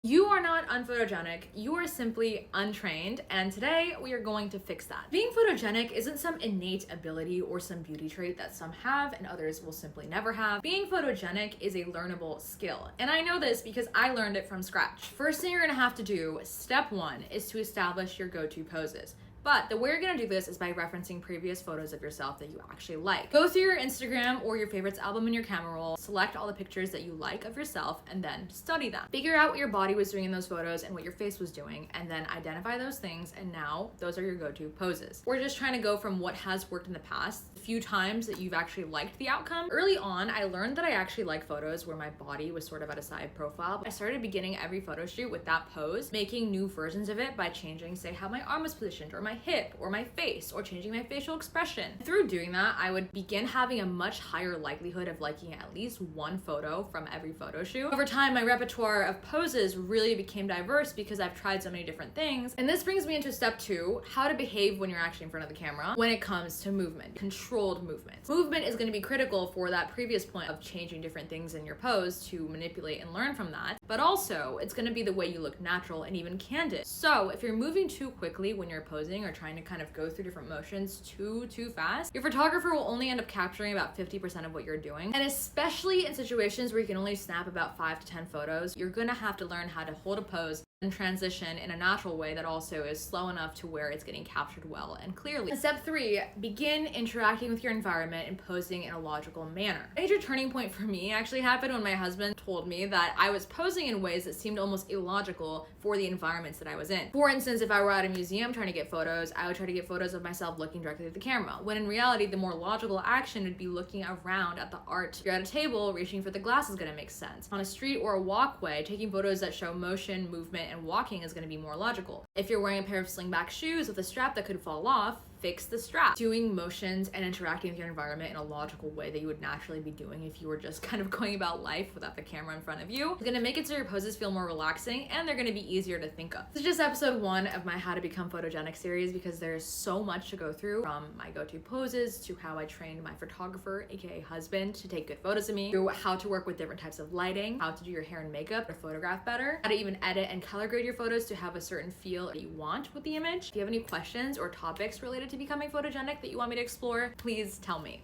You are not unphotogenic, you are simply untrained, and today we are going to fix that. Being photogenic isn't some innate ability or some beauty trait that some have and others will simply never have. Being photogenic is a learnable skill, and I know this because I learned it from scratch. First thing you're gonna have to do, step one, is to establish your go-to poses. But the way you're gonna do this is by referencing previous photos of yourself that you actually like. Go through your Instagram or your favorites album in your camera roll, select all the pictures that you like of yourself, and then study them. Figure out what your body was doing in those photos and what your face was doing, and then identify those things, and now those are your go-to poses. We're just trying to go from what has worked in the past, the few times that you've actually liked the outcome. Early on, I learned that I actually like photos where my body was sort of at a side profile. I started beginning every photo shoot with that pose, making new versions of it by changing, say, how my arm was positioned, or my hip, or my face, or changing my facial expression. Through doing that, I would begin having a much higher likelihood of liking at least one photo from every photo shoot. Over time, my repertoire of poses really became diverse because I've tried so many different things. And this brings me into step two, how to behave when you're actually in front of the camera when it comes to movement, controlled movement. Movement is going to be critical for that previous point of changing different things in your pose to manipulate and learn from that, but also it's going to be the way you look natural and even candid. So if you're moving too quickly when you're posing or trying to kind of go through different motions too fast, your photographer will only end up capturing about 50% of what you're doing. And especially in situations where you can only snap about 5 to 10 photos, you're gonna have to learn how to hold a pose and transition in a natural way that also is slow enough to where it's getting captured well and clearly. Step three, begin interacting with your environment and posing in a logical manner. A major turning point for me actually happened when my husband told me that I was posing in ways that seemed almost illogical for the environments that I was in. For instance, if I were at a museum trying to get photos, I would try to get photos of myself looking directly at the camera, when in reality, the more logical action would be looking around at the art. If you're at a table, reaching for the glass is gonna make sense. On a street or a walkway, taking photos that show motion, movement, and walking is going to be more logical. If you're wearing a pair of slingback shoes with a strap that could fall off, fix the strap. Doing motions and interacting with your environment in a logical way that you would naturally be doing if you were just kind of going about life without the camera in front of you is gonna make it so your poses feel more relaxing and they're gonna be easier to think of. This is just episode 1 of my How to Become Photogenic series because there's so much to go through, from my go-to poses to how I trained my photographer, aka husband, to take good photos of me, through how to work with different types of lighting, how to do your hair and makeup to photograph better, how to even edit and color grade your photos to have a certain feel that you want with the image. If you have any questions or topics related to becoming photogenic that you want me to explore, please tell me.